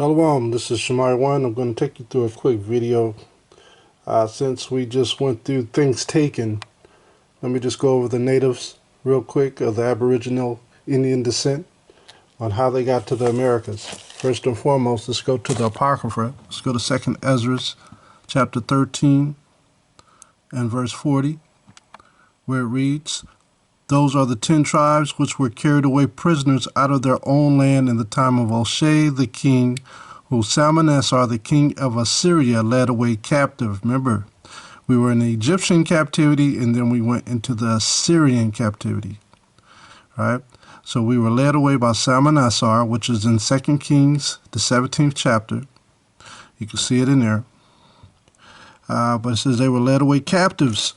Shalom, this is Shemai1. I'm going to take you through a quick video. Since we just went through things taken, let me just go over the natives real quick of the Aboriginal Indian descent on how they got to the Americas. First and foremost, let's go to the Apocrypha. Let's go to 2nd Ezra, chapter 13 and verse 40, where it reads, "Those are the 10 tribes which were carried away prisoners out of their own land in the time of Hoshea the king, who Salmanassar the king of Assyria led away captive." Remember, we were in the Egyptian captivity and then we went into the Assyrian captivity. Right? So we were led away by Salmanassar, which is in 2 Kings, the 17th chapter. You can see it in there. But it says they were led away captives,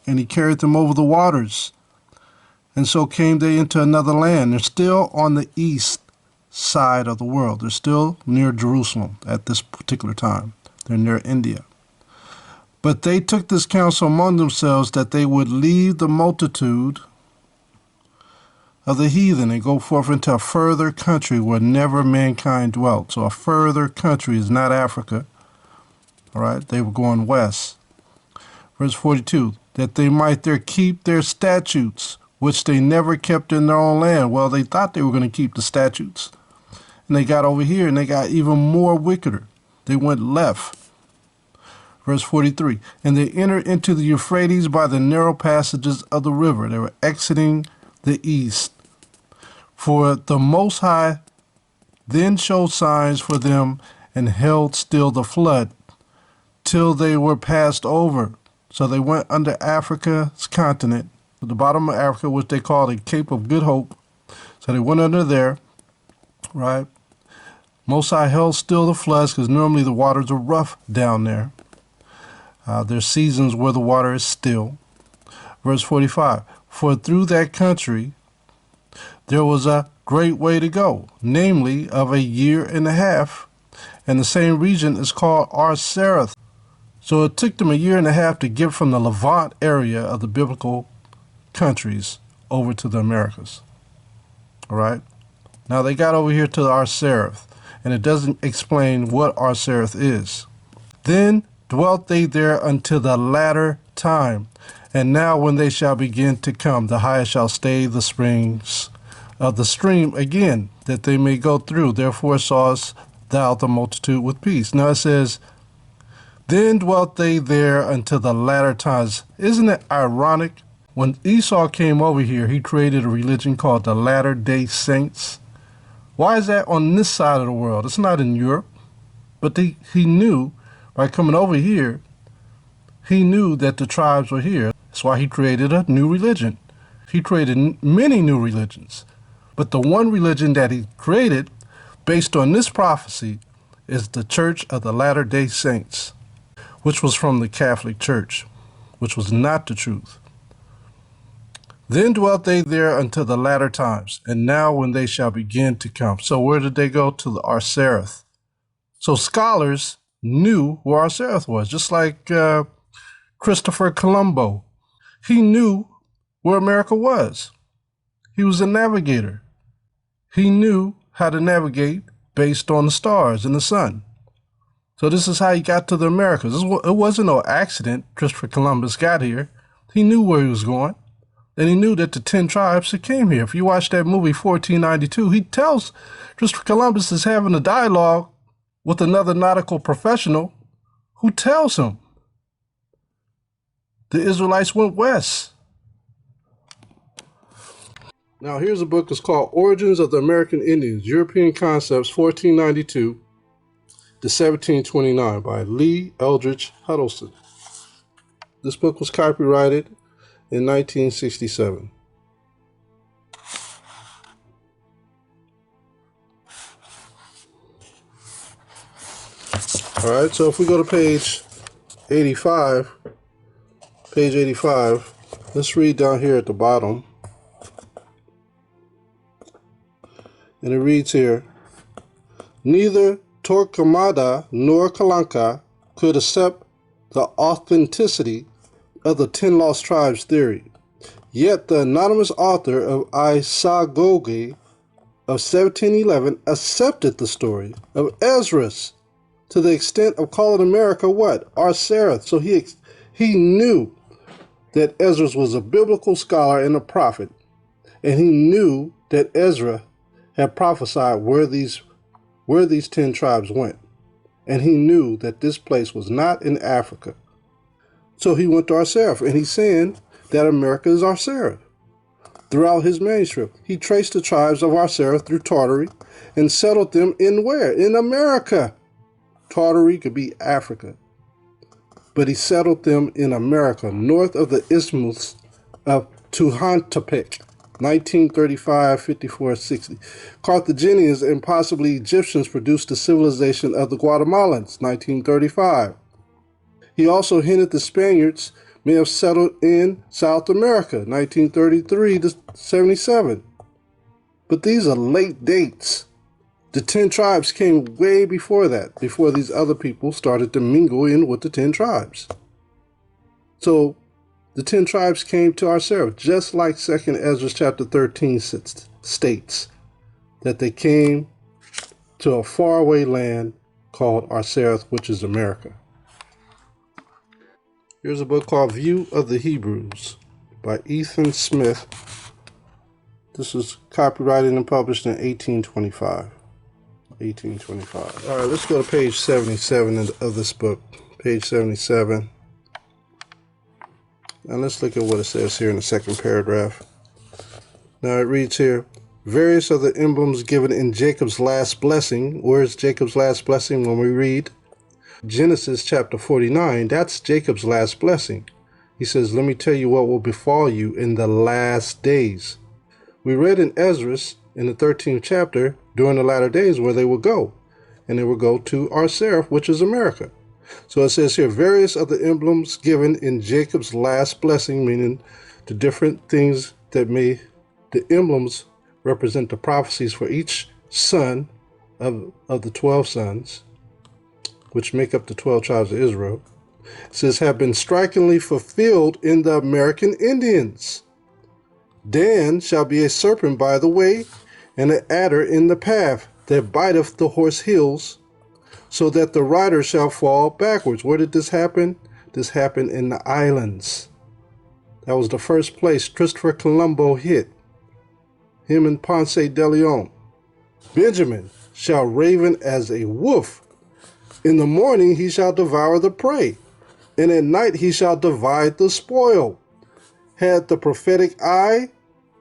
and he carried them over the waters. And so came they into another land. They're still on the east side of the world. They're still near Jerusalem at this particular time. They're near India. But they took this counsel among themselves that they would leave the multitude of the heathen and go forth into a further country where never mankind dwelt. So a further country is not Africa. All right, they were going west. Verse 42, that they might there keep their statutes, which they never kept in their own land. Well, they thought they were going to keep the statutes. And they got over here and they got even more wickeder. They went left. Verse 43, and they entered into the Euphrates by the narrow passages of the river. They were exiting the east. For the Most High then showed signs for them and held still the flood till they were passed over. So they went under Africa's continent, at the bottom of Africa, which they call the Cape of Good Hope. So they went under there, right? Most High held still the floods because normally the waters are rough down there. There's seasons where the water is still. Verse 45, for through that country there was a great way to go, namely of a year and a half, and the same region is called Arsareth. So it took them a year and a half to get from the Levant area of the biblical countries over to the Americas. All right. Now they got over here to the Arsareth, and it doesn't explain what Arsareth is. Then dwelt they there until the latter time, and now when they shall begin to come, the highest shall stay the springs of the stream again, that they may go through. Therefore sawest thou the multitude with peace. Now it says, then dwelt they there until the latter times. Isn't it ironic? When Esau came over here, he created a religion called the Latter-day Saints. Why is that on this side of the world? It's not in Europe. But he knew, by coming over here, he knew that the tribes were here. That's why he created a new religion. He created many new religions. But the one religion that he created, based on this prophecy, is the Church of the Latter-day Saints, which was from the Catholic Church, which was not the truth. Then dwelt they there until the latter times, and now when they shall begin to come. So where did they go? To the Arsareth. So scholars knew where Arsareth was, just like Christopher Colombo. He knew where America was. He was a navigator. He knew how to navigate based on the stars and the sun. So this is how he got to the Americas. It wasn't no accident Christopher Columbus got here. He knew where he was going. And he knew that the 10 tribes that came here. If you watch that movie, 1492, he tells Christopher Columbus is having a dialogue with another nautical professional who tells him the Israelites went west. Now here's a book. It's called Origins of the American Indians, European Concepts, 1492 to 1729 by Lee Eldridge Huddleston. This book was copyrighted in 1967. All right, so if we go to page 85, let's read down here at the bottom. And it reads here, neither Torquemada nor Kalanka could accept the authenticity of the 10 lost tribes theory. Yet the anonymous author of Isagoge of 1711 accepted the story of Esdras to the extent of calling America what? Arsareth. So he knew that Esdras was a biblical scholar and a prophet, and he knew that Ezra had prophesied where these 10 tribes went, and he knew that this place was not in Africa. So he went to Arsareth, and he's saying that America is Arsareth. Throughout his manuscript, he traced the tribes of Arsareth through Tartary and settled them in where? In America. Tartary could be Africa. But he settled them in America, north of the Isthmus of Tehuantepec, 1935, 54, 60. Carthaginians and possibly Egyptians produced the civilization of the Guatemalans, 1935. He also hinted the Spaniards may have settled in South America, 1933 to 77. But these are late dates. The 10 tribes came way before that, before these other people started to mingle in with the 10 tribes. So the 10 tribes came to Arsareth, just like 2nd Ezra chapter 13 states, that they came to a faraway land called Arsareth, which is America. Here's a book called View of the Hebrews by Ethan Smith. This was copyrighted and published in 1825. 1825. All right, let's go to page 77 of this book. Page 77. And let's look at what it says here in the second paragraph. Now it reads here, various of the emblems given in Jacob's last blessing. Where's Jacob's last blessing? When we read Genesis chapter 49, that's Jacob's last blessing. He says, let me tell you what will befall you in the last days. We read in Ezra in the 13th chapter during the latter days where they will go. And they will go to Arsareth, which is America. So it says here, various of the emblems given in Jacob's last blessing, meaning the different things that the emblems represent the prophecies for each son of the 12 sons, which make up the 12 tribes of Israel. It says, have been strikingly fulfilled in the American Indians. Dan shall be a serpent by the way, and an adder in the path that biteth the horse heels, so that the rider shall fall backwards. Where did this happen? This happened in the islands. That was the first place Christopher Colombo hit. Him and Ponce de Leon. Benjamin shall raven as a wolf. In the morning he shall devour the prey, and at night he shall divide the spoil. Had the prophetic eye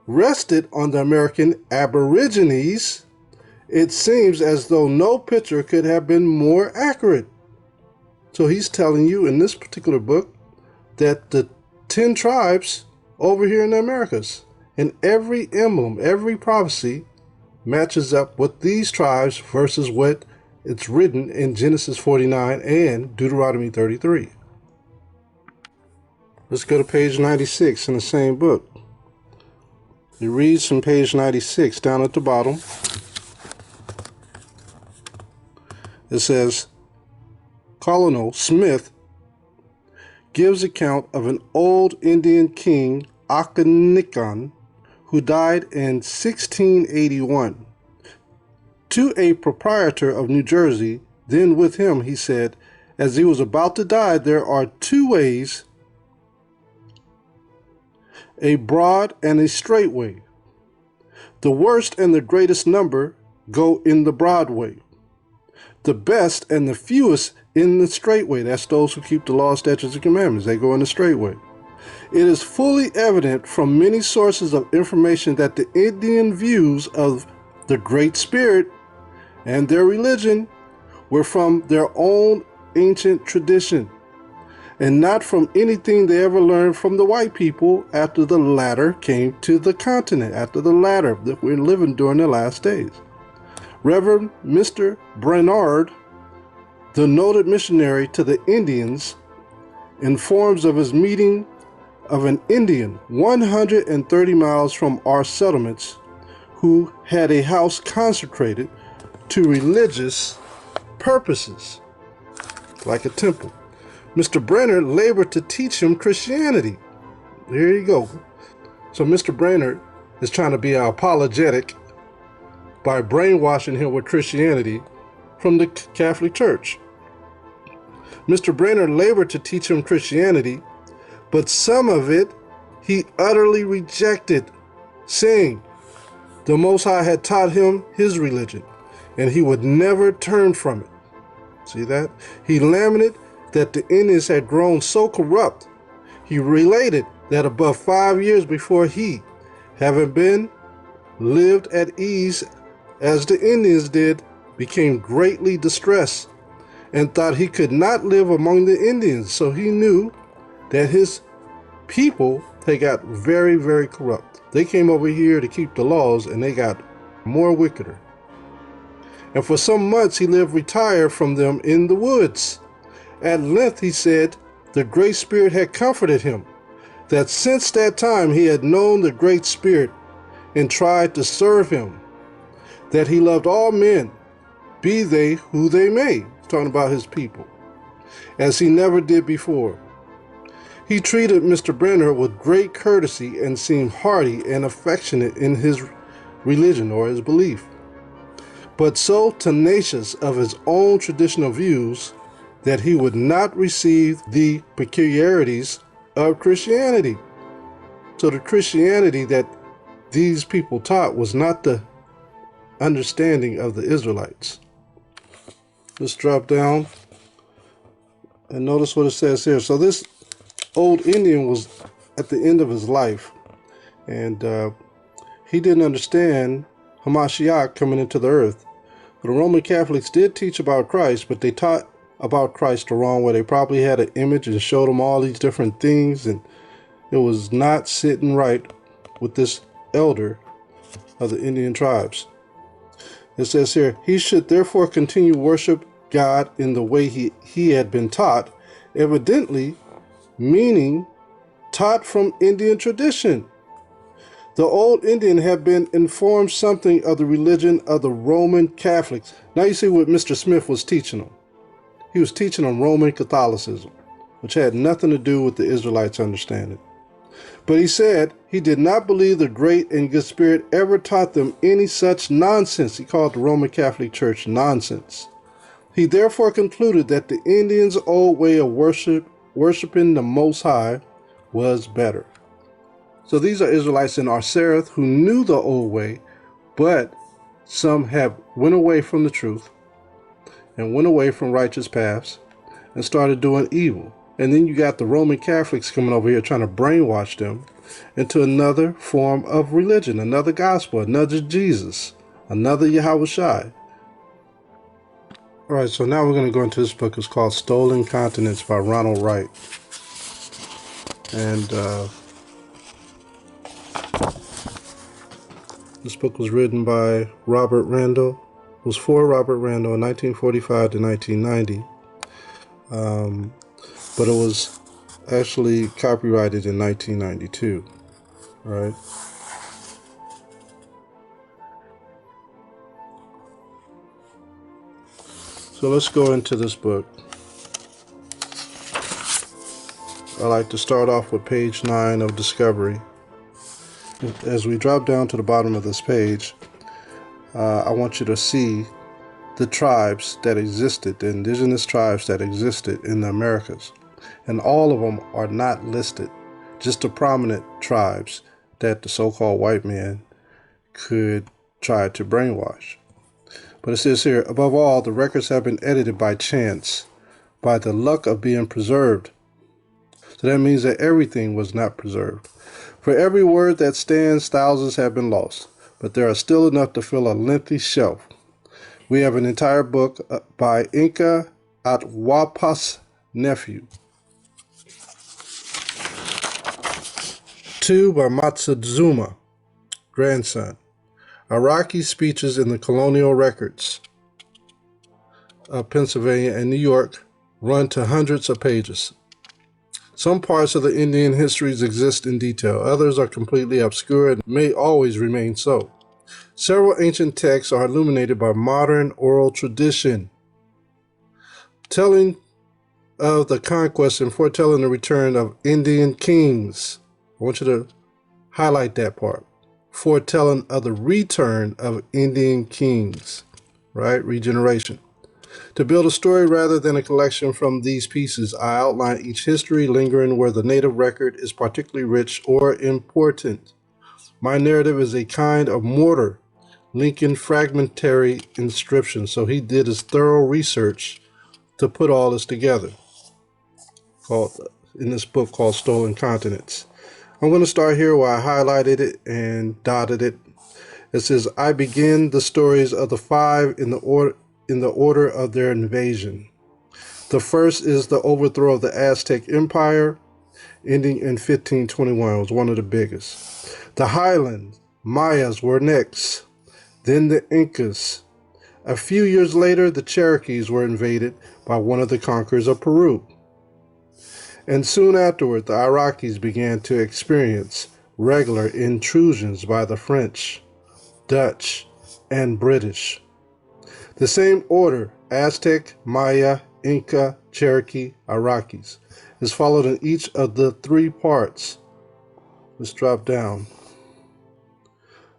rested on the American Aborigines, it seems as though no picture could have been more accurate. So he's telling you in this particular book that the 10 tribes over here in the Americas, and every emblem, every prophecy matches up with these tribes versus what it's written in Genesis 49 and Deuteronomy 33. Let's go to page 96 in the same book. It reads from page 96 down at the bottom. It says, Colonel Smith gives account of an old Indian king, Akhenaten, who died in 1681. To a proprietor of New Jersey, then with him, he said, as he was about to die, there are 2 ways, a broad and a straight way. The worst and the greatest number go in the broad way. The best and the fewest in the straight way. That's those who keep the law, statutes, and commandments. They go in the straight way. It is fully evident from many sources of information that the Indian views of the Great Spirit and their religion were from their own ancient tradition, and not from anything they ever learned from the white people after the latter came to the continent, after the latter that we're living during the last days. Reverend Mr. Brainerd, the noted missionary to the Indians, informs of his meeting of an Indian 130 miles from our settlements who had a house consecrated to religious purposes, like a temple. Mr. Brainerd labored to teach him Christianity. There you go. So Mr. Brainerd is trying to be an apologetic by brainwashing him with Christianity from the Catholic Church. Mr. Brainerd labored to teach him Christianity, but some of it he utterly rejected, saying the Most High had taught him his religion, and he would never turn from it. See that? He lamented that the Indians had grown so corrupt. He related that above 5 years before he, having been lived at ease as the Indians did, became greatly distressed and thought he could not live among the Indians. So he knew that his people, they got very, very corrupt. They came over here to keep the laws, and they got more wickeder. And for some months he lived retired from them in the woods. At length, he said, the Great Spirit had comforted him, that since that time he had known the Great Spirit and tried to serve him, that he loved all men, be they who they may. Talking about his people, as he never did before. He treated Mr. Brainerd with great courtesy and seemed hearty and affectionate in his religion or his belief, but so tenacious of his own traditional views that he would not receive the peculiarities of Christianity. So the Christianity that these people taught was not the understanding of the Israelites. Let's drop down and notice what it says here. So this old Indian was at the end of his life, and he didn't understand Hamashiach coming into the earth. The Roman Catholics did teach about Christ, but they taught about Christ the wrong way. They probably had an image and showed them all these different things, and it was not sitting right with this elder of the Indian tribes. It says here, he should therefore continue worship God in the way he had been taught, evidently meaning taught from Indian tradition. The old Indian had been informed something of the religion of the Roman Catholics. Now you see what Mr. Smith was teaching them. He was teaching them Roman Catholicism, which had nothing to do with the Israelites' understanding. But he said he did not believe the Great and Good Spirit ever taught them any such nonsense. He called the Roman Catholic Church nonsense. He therefore concluded that the Indians' old way of worshiping the Most High was better. So these are Israelites in Arsareth who knew the old way, but some have went away from the truth and went away from righteous paths and started doing evil. And then you got the Roman Catholics coming over here trying to brainwash them into another form of religion, another gospel, another Jesus, another Yahawashi. All right, so now we're going to go into this book. It's called Stolen Continents by Ronald Wright. And this book was written by Robert Randall. It was for Robert Randall in 1945 to 1990. But it was actually copyrighted in 1992, right? So let's go into this book. I like to start off with page 9 of Discovery. As we drop down to the bottom of this page, I want you to see the tribes that existed, the indigenous tribes that existed in the Americas. And all of them are not listed, just the prominent tribes that the so-called white man could try to brainwash. But it says here, above all, the records have been edited by chance, by the luck of being preserved. So that means that everything was not preserved. For every word that stands, thousands have been lost, but there are still enough to fill a lengthy shelf. We have an entire book by Inca Atwapa's nephew. 2 by Montezuma, grandson. Iraqi speeches in the colonial records of Pennsylvania and New York run to hundreds of pages. Some parts of the Indian histories exist in detail. Others are completely obscure and may always remain so. Several ancient texts are illuminated by modern oral tradition, telling of the conquest and foretelling the return of Indian kings. I want you to highlight that part. foretelling of the return of Indian kings, right? Regeneration. To build a story rather than a collection from these pieces, I outline each history lingering where the native record is particularly rich or important. My narrative is a kind of mortar linking fragmentary inscriptions. So he did his thorough research to put all this together, called in this book called Stolen Continents. I'm going to start here where I highlighted it and dotted it. It says, I begin the stories of the five in the order of their invasion. The first is the overthrow of the Aztec Empire, ending in 1521. It was one of the biggest. The Highland Mayas were next, then the Incas. A few years later, the Cherokees were invaded by one of the conquerors of Peru. And soon afterward, the Iraqis began to experience regular intrusions by the French, Dutch, and British. The same order, Aztec, Maya, Inca, Cherokee, Iraqis, is followed in each of the three parts. Let's drop down.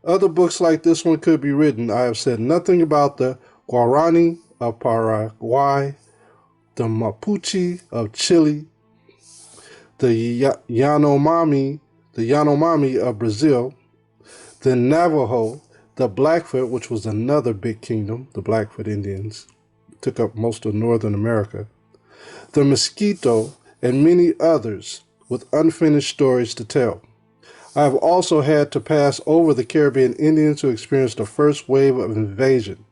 Other books like this one could be written. I have said nothing about the Guarani of Paraguay, the Mapuche of Chile, the Yanomami of Brazil, the Navajo, the Blackfoot, which was another big kingdom, the Blackfoot Indians, took up most of Northern America, the Mosquito, and many others with unfinished stories to tell. I have also had to pass over the Caribbean Indians who experienced the first wave of invasion,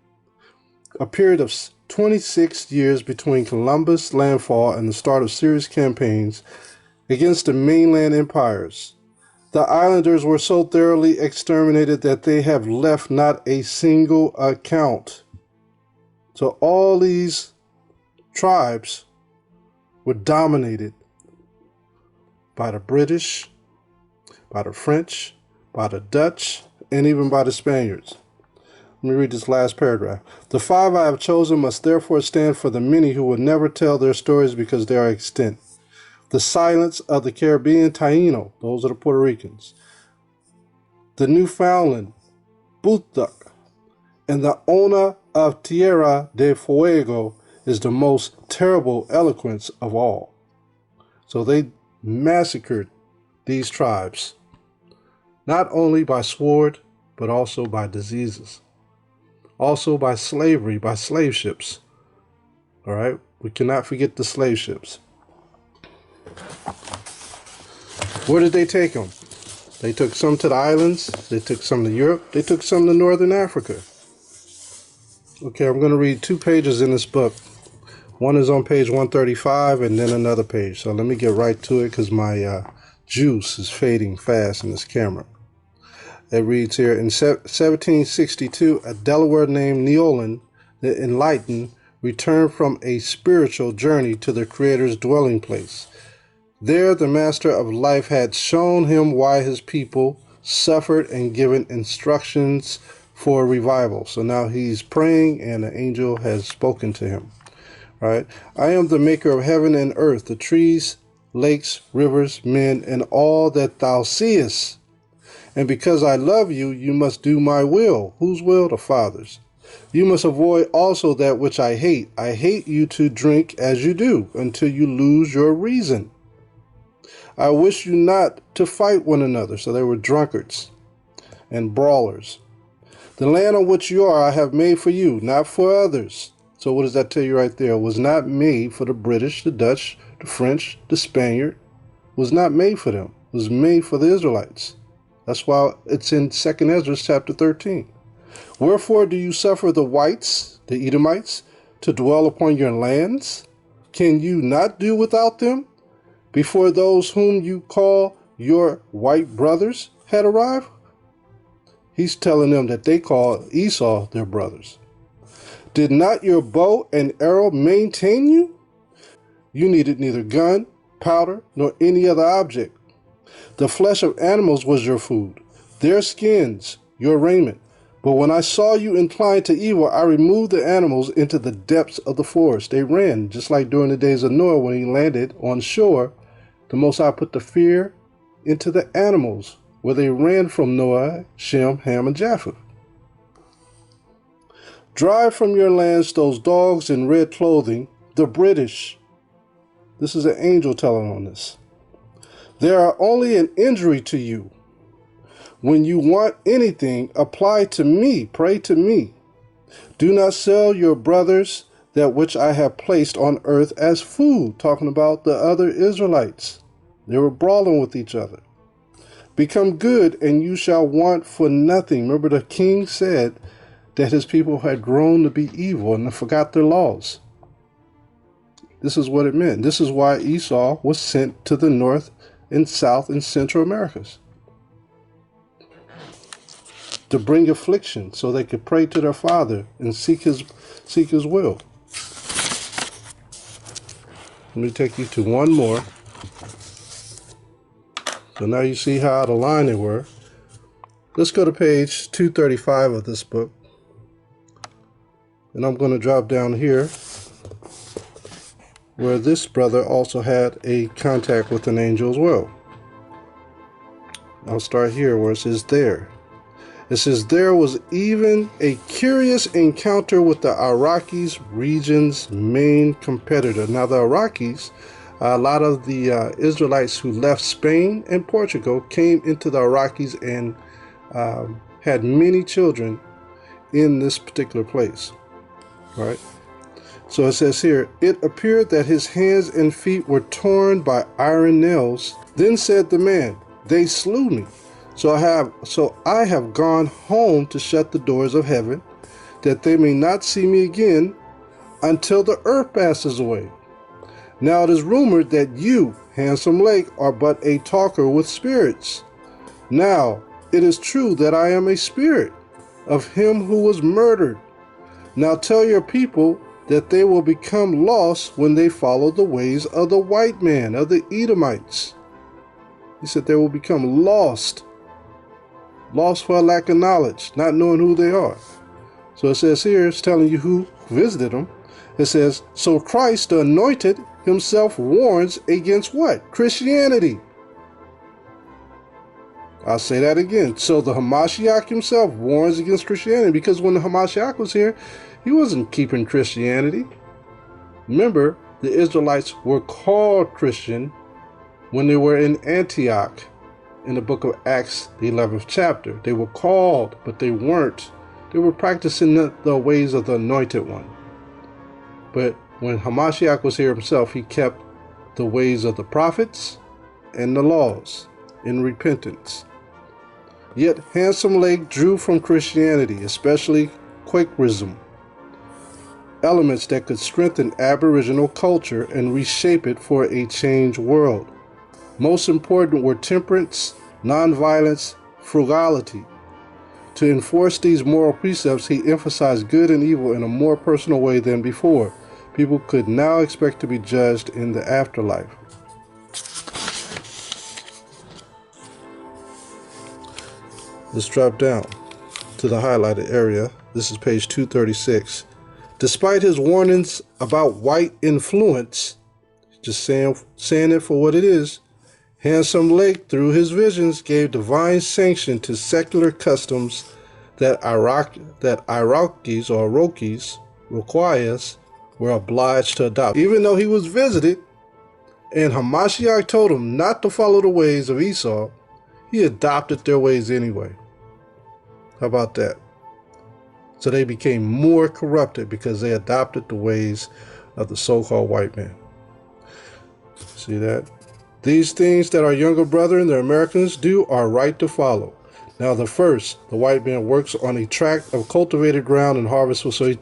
a period of 26 years between Columbus' landfall and the start of serious campaigns against the mainland empires. The islanders were so thoroughly exterminated that they have left not a single account. So all these tribes were dominated by the British, by the French, by the Dutch, and even by the Spaniards. Let me read this last paragraph. The five I have chosen must therefore stand for the many who will never tell their stories because they are extinct. The silence of the Caribbean Taino, those are the Puerto Ricans, the Newfoundland, Butuc, and the Ona of Tierra de Fuego is the most terrible eloquence of all. So they massacred these tribes, not only by sword, but also by diseases, also by slavery, by slave ships. All right, we cannot forget the slave ships. Where did they take them? They took some to the islands, they took some to Europe, they took some to Northern Africa. Okay, I'm going to read 2 pages in this book. One is on page 135 and then another page. So let me get right to it because my juice is fading fast in this camera. It reads here, in 1762, a Delaware named Neolin, the Enlightened, returned from a spiritual journey to the Creator's dwelling place. There, the Master of Life had shown him why his people suffered and given instructions for revival. So now he's praying and an angel has spoken to him. Right? I am the maker of heaven and earth, the trees, lakes, rivers, men, and all that thou seest. And because I love you, you must do my will. Whose will? The Father's. You must avoid also that which I hate. I hate you to drink as you do, until you lose your reason. I wish you not to fight one another. So they were drunkards and brawlers. The land on which you are I have made for you, not for others. So what does that tell you right there? It was not made for the British, the Dutch, the French, the Spaniard. It was not made for them. It was made for the Israelites. That's why it's in 2 Ezra chapter 13. Wherefore do you suffer the whites, the Edomites, to dwell upon your lands? Can you not do without them before those whom you call your white brothers had arrived? He's telling them that they call Esau their brothers. Did not your bow and arrow maintain you? You needed neither gun, powder, nor any other object. The flesh of animals was your food, their skins your raiment. But when I saw you inclined to evil, I removed the animals into the depths of the forest. They ran, just like during the days of Noah when he landed on shore. The Most High put the fear into the animals where they ran from Noah, Shem, Ham, and Japheth. Drive from your lands those dogs in red clothing, the British. This is an angel telling on this. They are only an injury to you. When you want anything, apply to me, pray to me. Do not sell your brothers that which I have placed on earth as food, talking about the other Israelites. They were brawling with each other. Become good, and you shall want for nothing. Remember, the king said that his people had grown to be evil and forgot their laws. This is what it meant. This is why Esau was sent to the north and south and central Americas, to bring affliction so they could pray to their father and seek his will. Let me take you to one more. So now you see how out of line they were. Let's go to page 235 of this book. And I'm going to drop down here where this brother also had a contact with an angel as well. I'll start here where it says there. It says, there was even a curious encounter with the Iraqis, region's main competitor. Now the Iraqis, a lot of the Israelites who left Spain and Portugal came into the Iraqis and had many children in this particular place. All right. So it says here, it appeared that his hands and feet were torn by iron nails. Then said the man, they slew me. So I have gone home to shut the doors of heaven, that they may not see me again until the earth passes away. Now it is rumored that you, Handsome Lake, are but a talker with spirits. Now it is true that I am a spirit of him who was murdered. Now tell your people that they will become lost when they follow the ways of the white man, of the Edomites. He said they will become lost for a lack of knowledge, not knowing who they are. So it says here, it's telling you who visited them. It says, so Christ, the anointed, himself warns against what? Christianity. I'll say that again. So the Hamashiach himself warns against Christianity, because when the Hamashiach was here, he wasn't keeping Christianity. Remember, the Israelites were called Christian when they were in Antioch. In the book of Acts, the 11th chapter, they were called, but they weren't. They were practicing the ways of the anointed one. But when Hamashiach was here himself, he kept the ways of the prophets and the laws in repentance. Yet Handsome Lake drew from Christianity, especially Quakerism, elements that could strengthen Aboriginal culture and reshape it for a changed world. Most important were temperance, nonviolence, frugality. To enforce these moral precepts, he emphasized good and evil in a more personal way than before. People could now expect to be judged in the afterlife. Let's drop down to the highlighted area. This is page 236. Despite his warnings about white influence, just saying it for what it is, Handsome Lake, through his visions, gave divine sanction to secular customs that Iraqis or Rokis requires were obliged to adopt. Even though he was visited and Hamashiach told him not to follow the ways of Esau, he adopted their ways anyway. How about that? So they became more corrupted because they adopted the ways of the so-called white man. See that? These things that our younger brethren, the Americans, do are right to follow. Now the first, the white man works on a tract of cultivated ground and harvests. So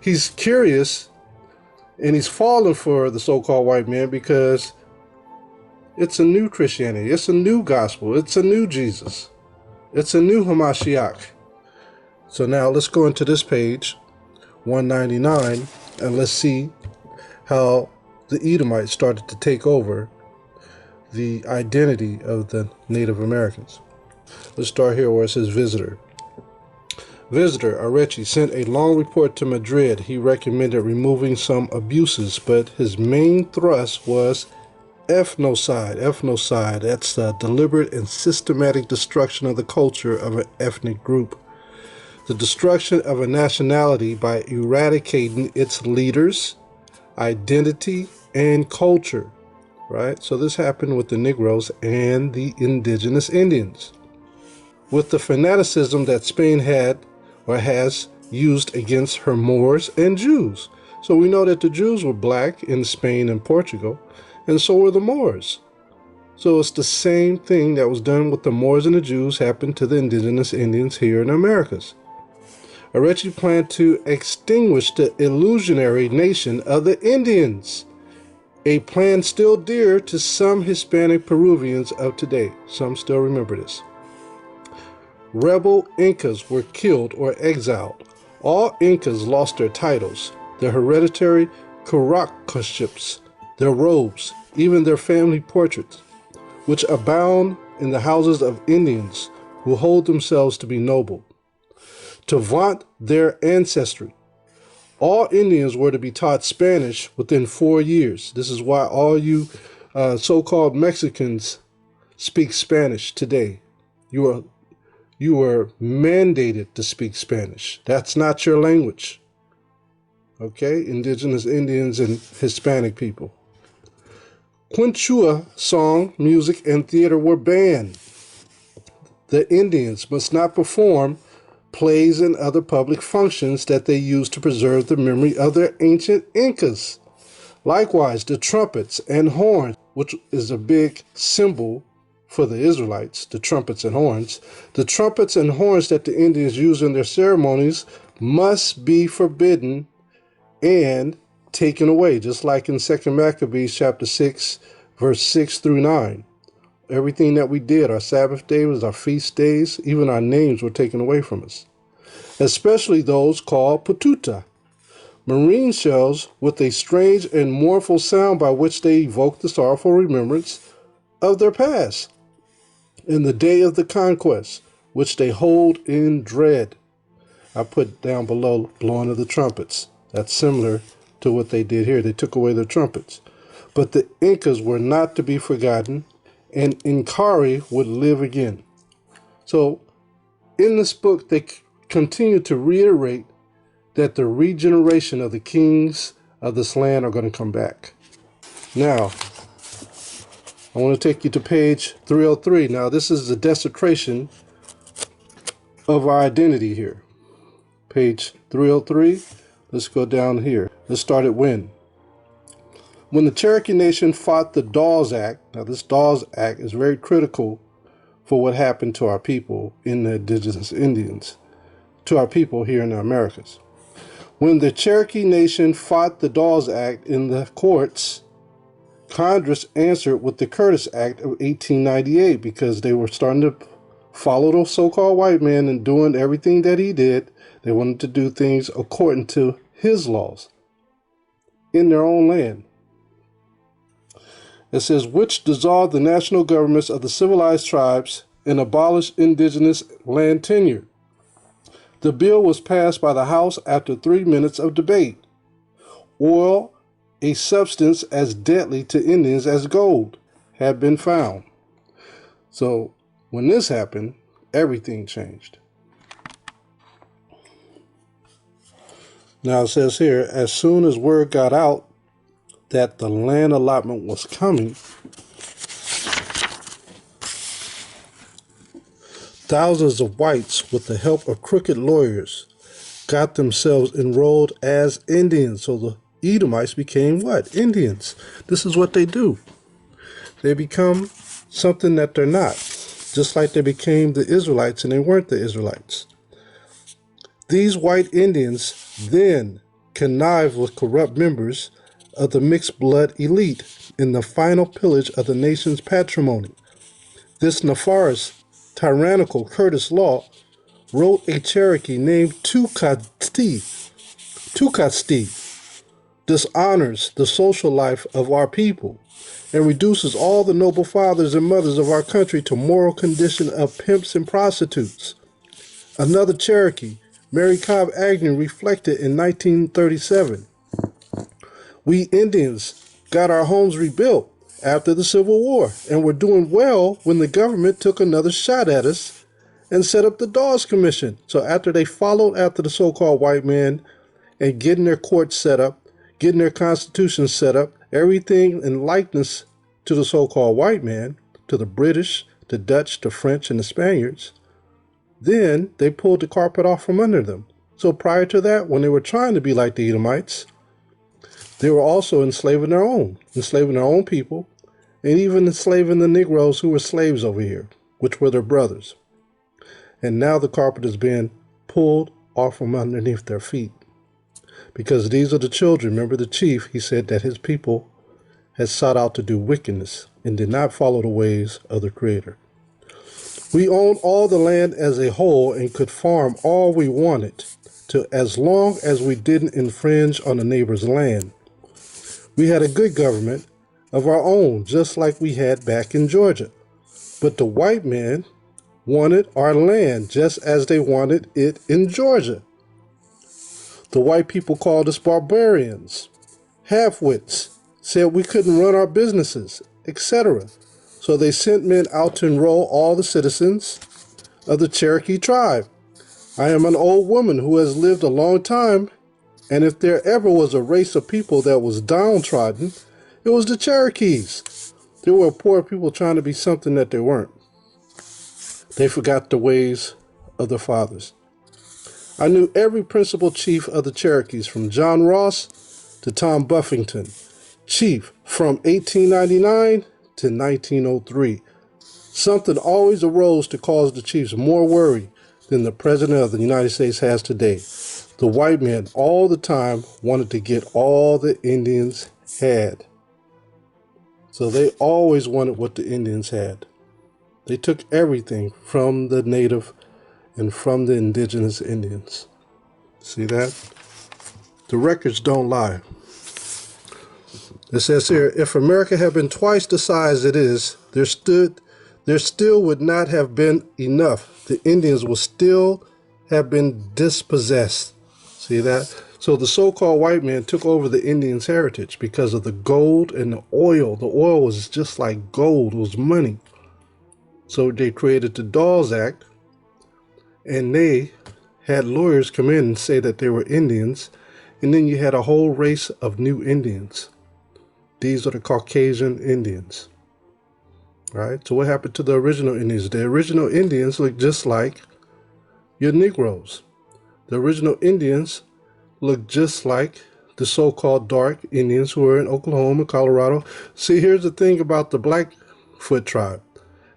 he's curious, and he's falling for the so-called white man because it's a new Christianity. It's a new gospel. It's a new Jesus. It's a new Hamashiach. So now let's go into this page, 199, and let's see how the Edomites started to take over the identity of the Native Americans. Let's start here where it says visitor. Visitor Arechi sent a long report to Madrid. He recommended removing some abuses, but his main thrust was Ethnocide, that's the deliberate and systematic destruction of the culture of an ethnic group. The destruction of a nationality by eradicating its leaders, identity, and culture, right? So this happened with the Negroes and the indigenous Indians. With the fanaticism that Spain had or has used against her Moors and Jews. So we know that the Jews were black in Spain and Portugal, and so were the Moors. So it's the same thing that was done with the Moors and the Jews happened to the indigenous Indians here in the Americas. Arechi planned to extinguish the illusionary nation of the Indians, a plan still dear to some Hispanic Peruvians of today. Some still remember this. Rebel Incas were killed or exiled. All Incas lost their titles, their hereditary curacaships, their robes, even their family portraits, which abound in the houses of Indians who hold themselves to be noble, to vaunt their ancestry. All Indians were to be taught Spanish within 4 years. This is why all you so-called Mexicans speak Spanish today. You are mandated to speak Spanish. That's not your language. Okay? Indigenous Indians and Hispanic people. Quechua song, music, and theater were banned. The Indians must not perform plays and other public functions that they used to preserve the memory of their ancient Incas. Likewise, the trumpets and horns, which is a big symbol for the Israelites, the trumpets and horns. The trumpets and horns that the Indians use in their ceremonies must be forbidden and taken away, just like in 2 Maccabees chapter 6, verse 6 through 9. Everything that we did, our Sabbath days, our feast days, even our names were taken away from us, especially those called patuta, marine shells with a strange and mournful sound by which they evoke the sorrowful remembrance of their past in the day of the conquest, which they hold in dread. I put down below blowing of the trumpets. That's similar to what they did here. They took away their trumpets. But the Incas were not to be forgotten, and Inkari would live again. So in this book, they continue to reiterate that the regeneration of the kings of this land are going to come back. Now, I want to take you to page 303. Now, this is the desecration of our identity here. Page 303. Let's go down here. Let's start at when. When the Cherokee Nation fought the Dawes Act, now this Dawes Act is very critical for what happened to our people in the indigenous Indians, to our people here in the Americas. When the Cherokee Nation fought the Dawes Act in the courts, Congress answered with the Curtis Act of 1898 because they were starting to follow the so-called white man and doing everything that he did. They wanted to do things according to his laws in their own land. It says, which dissolved the national governments of the civilized tribes and abolished indigenous land tenure. The bill was passed by the House after 3 minutes of debate. Oil, a substance as deadly to Indians as gold, had been found. So when this happened, everything changed. Now it says here, as soon as word got out that the land allotment was coming, thousands of whites, with the help of crooked lawyers, got themselves enrolled as Indians. So the Edomites became what? Indians. This is what they do. They become something that they're not, just like they became the Israelites and they weren't the Israelites. These white Indians then connived with corrupt members of the mixed blood elite in the final pillage of the nation's patrimony. This nefarious, tyrannical Curtis Law wrote a Cherokee named Tukasti, dishonors the social life of our people and reduces all the noble fathers and mothers of our country to moral condition of pimps and prostitutes. Another Cherokee, Mary Cobb Agnew, reflected in 1937, we Indians got our homes rebuilt after the Civil War and were doing well when the government took another shot at us and set up the Dawes Commission. So after they followed after the so-called white man and getting their courts set up, getting their constitution set up, everything in likeness to the so-called white man, to the British, the Dutch, the French, and the Spaniards, then they pulled the carpet off from under them. So prior to that, when they were trying to be like the Edomites, they were also enslaving their own people, and even enslaving the Negroes who were slaves over here, which were their brothers. And now the carpet is being pulled off from underneath their feet. Because these are the children. Remember the chief, he said that his people had sought out to do wickedness and did not follow the ways of the Creator. We owned all the land as a whole and could farm all we wanted to, as long as we didn't infringe on the neighbor's land. We had a good government of our own, just like we had back in Georgia. But the white man wanted our land just as they wanted it in Georgia. The white people called us barbarians, half-wits, said we couldn't run our businesses, etc. So they sent men out to enroll all the citizens of the Cherokee tribe. I am an old woman who has lived a long time, and if there ever was a race of people that was downtrodden, it was the Cherokees. They were poor people trying to be something that they weren't. They forgot the ways of their fathers. I knew every principal chief of the Cherokees, from John Ross to Tom Buffington, chief from 1899 to 1903. Something always arose to cause the chiefs more worry than the President of the United States has today. The white men all the time wanted to get all the Indians had. So they always wanted what the Indians had. They took everything from the native and from the indigenous Indians. See that? The records don't lie. It says here, if America had been twice the size it is, there still would not have been enough. The Indians would still have been dispossessed. See that? So the so-called white man took over the Indians' heritage because of the gold and the oil. The oil was just like gold. It was money. So they created the Dawes Act, and they had lawyers come in and say that they were Indians, and then you had a whole race of new Indians. These are the Caucasian Indians. Right? So what happened to the original Indians? The original Indians look just like your Negroes. The original Indians look just like the so-called dark Indians who were in Oklahoma, Colorado. See, here's the thing about the Blackfoot tribe.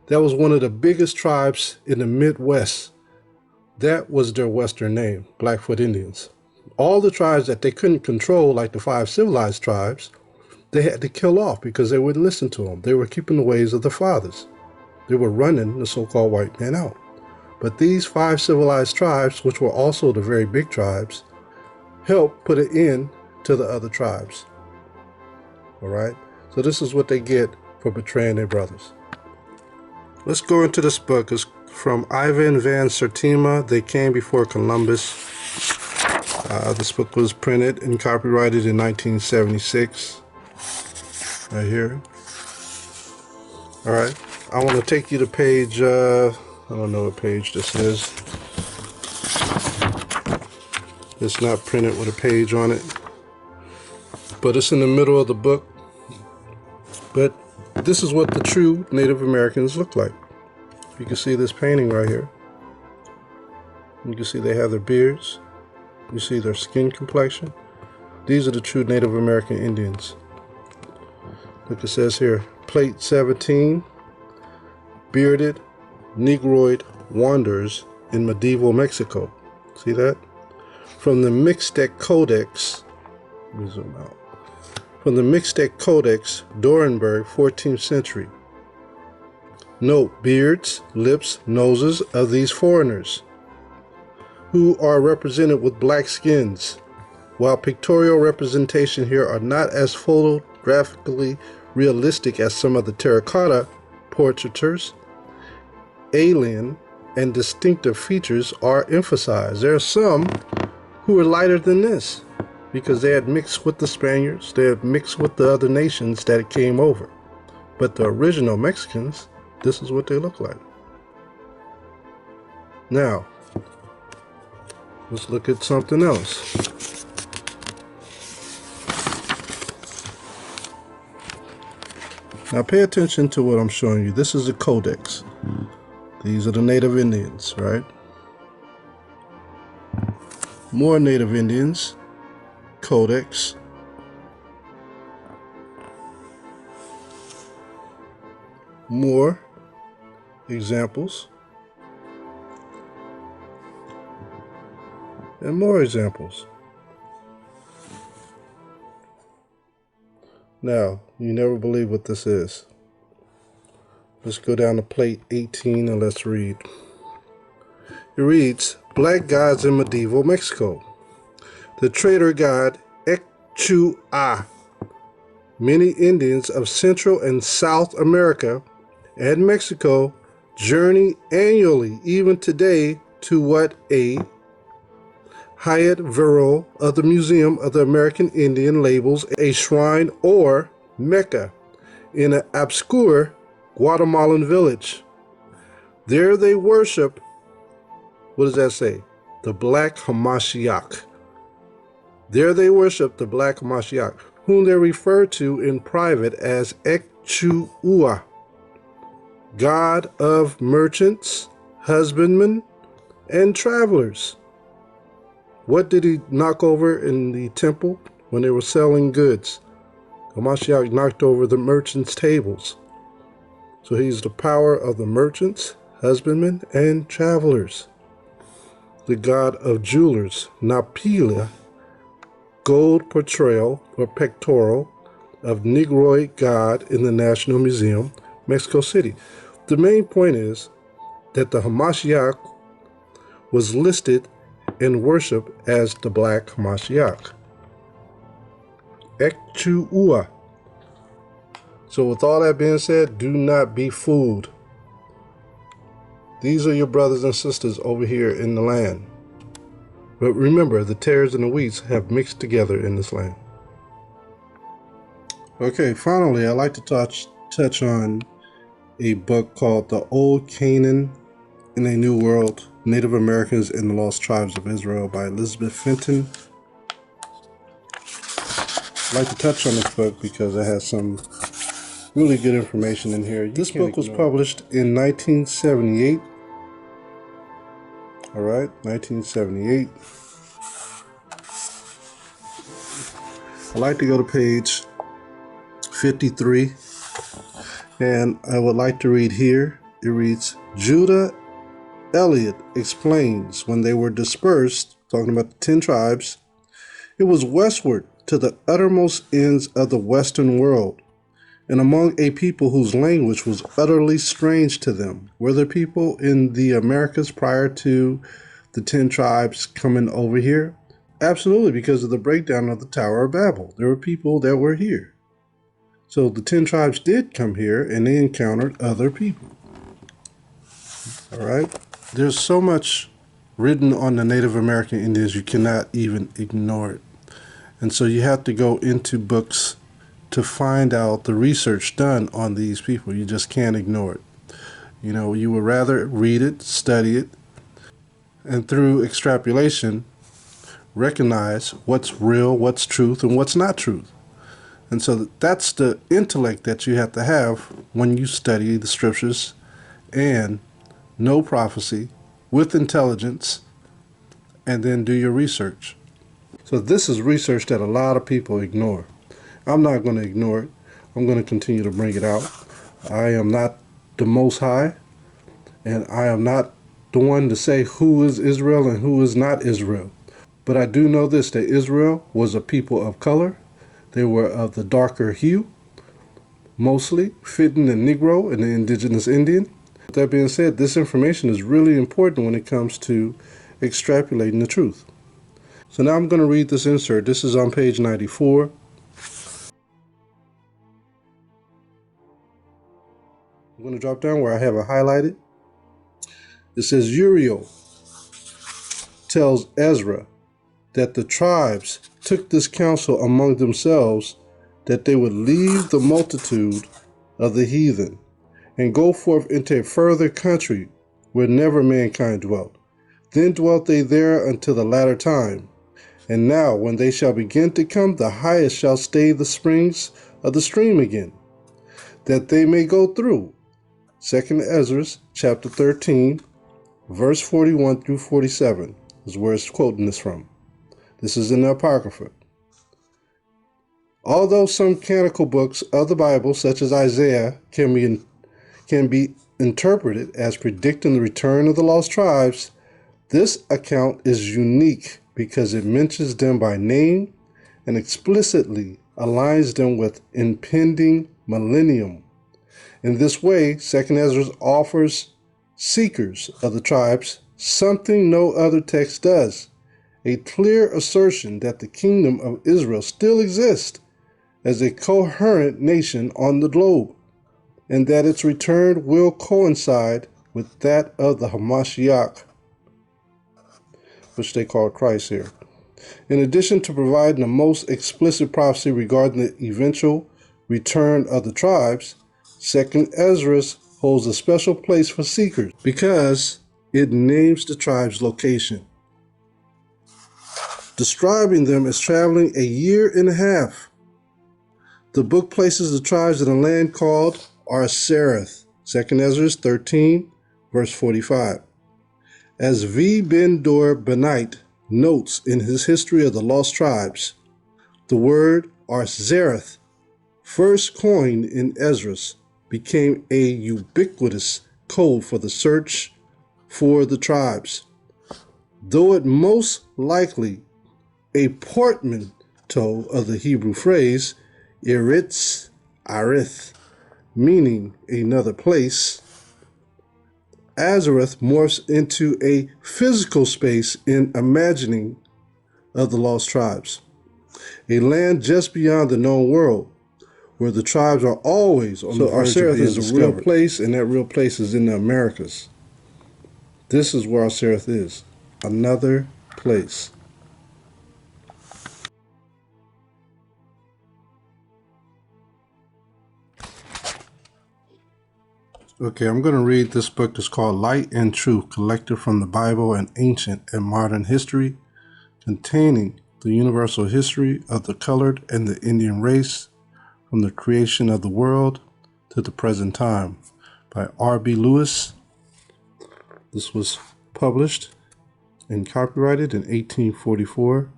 That was one of the biggest tribes in the Midwest. That was their Western name, Blackfoot Indians. All the tribes that they couldn't control, like the 5 civilized tribes, they had to kill off because they wouldn't listen to them. They were keeping the ways of the fathers. They were running the so-called white man out. But these 5 civilized tribes, which were also the very big tribes, helped put an end to the other tribes. All right? So this is what they get for betraying their brothers. Let's go into this book. It's from Ivan van Sertima. They Came Before Columbus. This book was printed and copyrighted in 1976. Right here. All right. I want to take you to page, I don't know what page this is. It's not printed with a page on it, but it's in the middle of the book. But this is what the true Native Americans look like. You can see this painting right here. You can see they have their beards. You see their skin complexion. These are the true Native American Indians. Look, it says here, Plate 17, bearded Negroid wanderers in medieval Mexico. See that? From the Mixtec Codex, let me zoom out. From the Mixtec Codex, Dorenberg, 14th century. Note beards, lips, noses of these foreigners, who are represented with black skins. While pictorial representation here are not as photographically realistic as some of the terracotta portraitures, alien and distinctive features are emphasized. There are some who are lighter than this because they had mixed with the Spaniards, they had mixed with the other nations that came over. But the original Mexicans, this is what they look like. Now, let's look at something else. Now pay attention to what I'm showing you. This is a codex. These are the Native Indians, right? More Native Indians. Codex. More examples. And more examples. Now, you never believe what this is. Let's go down to plate 18 and let's read. It reads, Black Gods in Medieval Mexico. The traitor god Echua. Many Indians of Central and South America and Mexico journey annually, even today, to what a Hyatt Verrill of the Museum of the American Indian labels a shrine or Mecca in an obscure Guatemalan village. There they worship, what does that say? The Black Hamashayac. There they worship the Black Hamashayac, whom they refer to in private as Echua, god of merchants, husbandmen, and travelers. What did he knock over in the temple when they were selling goods? Hamashayac knocked over the merchants' tables. So he's the power of the merchants, husbandmen, and travelers. The god of jewelers, Napila, gold portrayal or pectoral of Negroid god in the National Museum, Mexico City. The main point is that the Hamashayac was listed in worship as the Black Hamashayac. Echua. So with all that being said, do not be fooled. These are your brothers and sisters over here in the land. But remember, the tares and the wheats have mixed together in this land. Okay, finally, I'd like to touch on a book called The Old Canaan in a New World, Native Americans and the Lost Tribes of Israel by Elizabeth Fenton. I'd like to touch on this book because it has some really good information in here. This book was published in 1978. All right, 1978. I'd like to go to page 53, and I would like to read here. It reads, Judah Eliot explains when they were dispersed, talking about the 10 tribes, it was westward to the uttermost ends of the western world, and among a people whose language was utterly strange to them. Were there people in the Americas prior to the 10 tribes coming over here? Absolutely, because of the breakdown of the Tower of Babel. There were people that were here. So the 10 tribes did come here and they encountered other people. All right. There's so much written on the Native American Indians, you cannot even ignore it. And so you have to go into books to find out the research done on these people. You just can't ignore it. You know, you would rather read it, study it, and through extrapolation, recognize what's real, what's truth, and what's not truth. And so that's the intellect that you have to have when you study the scriptures and know prophecy with intelligence and then do your research. So this is research that a lot of people ignore. I'm not going to ignore it. I'm going to continue to bring it out. I am not the Most High, and I am not the one to say who is Israel and who is not Israel. But I do know this, that Israel was a people of color. They were of the darker hue, mostly fitting the Negro and the indigenous Indian. With that being said, this information is really important when it comes to extrapolating the truth. So now I'm going to read this insert. This is on page 94. I'm going to drop down where I have it highlighted. It says Uriel tells Ezra that the tribes took this counsel among themselves that they would leave the multitude of the heathen, and go forth into a further country where never mankind dwelt. Then dwelt they there until the latter time. And now, when they shall begin to come, the highest shall stay the springs of the stream again, that they may go through. 2 Ezra chapter 13, verse 41 through 47 is where it's quoting this from. This is in the Apocrypha. Although some canonical books of the Bible, such as Isaiah, can be interpreted as predicting the return of the lost tribes, this account is unique because it mentions them by name and explicitly aligns them with impending millennium. In this way, 2 Ezra offers seekers of the tribes something no other text does, a clear assertion that the kingdom of Israel still exists as a coherent nation on the globe, and that its return will coincide with that of the Hamashayac, which they call Christ here. In addition to providing the most explicit prophecy regarding the eventual return of the tribes, 2 Ezra holds a special place for seekers because it names the tribe's location, describing them as traveling a year and a half. The book places the tribes in a land called Arsareth, 2 Ezra 13, verse 45. As V. Ben Dor Benite notes in his History of the Lost Tribes, the word Arsareth, first coined in Esdras, became a ubiquitous code for the search for the tribes, though it most likely a portmanteau of the Hebrew phrase Eretz Arith, meaning another place. Arsareth morphs into a physical space in imagining of the lost tribes, a land just beyond the known world, where the tribes are always on the verge of being discovered. Is a real place, and that real place is in the Americas. This is where Arsareth is, another place. Okay, I'm going to read this book. It's called Light and Truth, collected from the Bible and Ancient and Modern History, containing the universal history of the colored and the Indian race, from the creation of the world to the present time, by R.B. Lewis. This was published and copyrighted in 1844.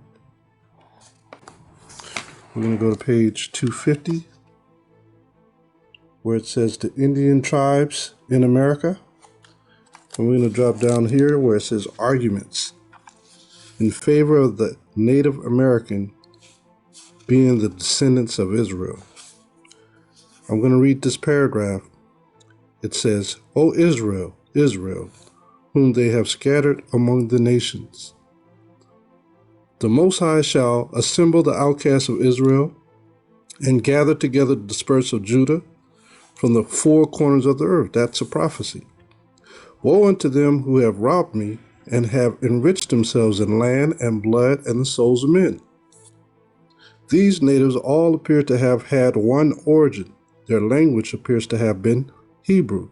We're going to go to page 250. Where it says the Indian tribes in America. And we're going to drop down here where it says arguments in favor of the Native American being the descendants of Israel. I'm going to read this paragraph. It says, O Israel, Israel, whom they have scattered among the nations. The Most High shall assemble the outcasts of Israel and gather together the dispersed of Judah from the four corners of the earth. That's a prophecy. Woe unto them who have robbed me and have enriched themselves in land and blood and the souls of men. These natives all appear to have had one origin. Their language appears to have been Hebrew.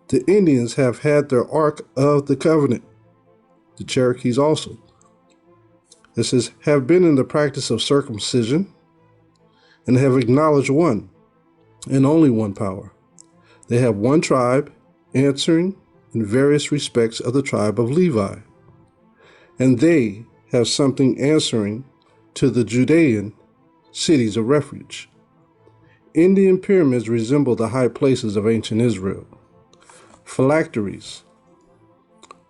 The Indians have had their Ark of the Covenant. The Cherokees also. It says, have been in the practice of circumcision and have acknowledged one and only one power. They have one tribe, answering in various respects of the tribe of Levi, and they have something answering to the Judean cities of refuge. Indian pyramids resemble the high places of ancient Israel. Phylacteries,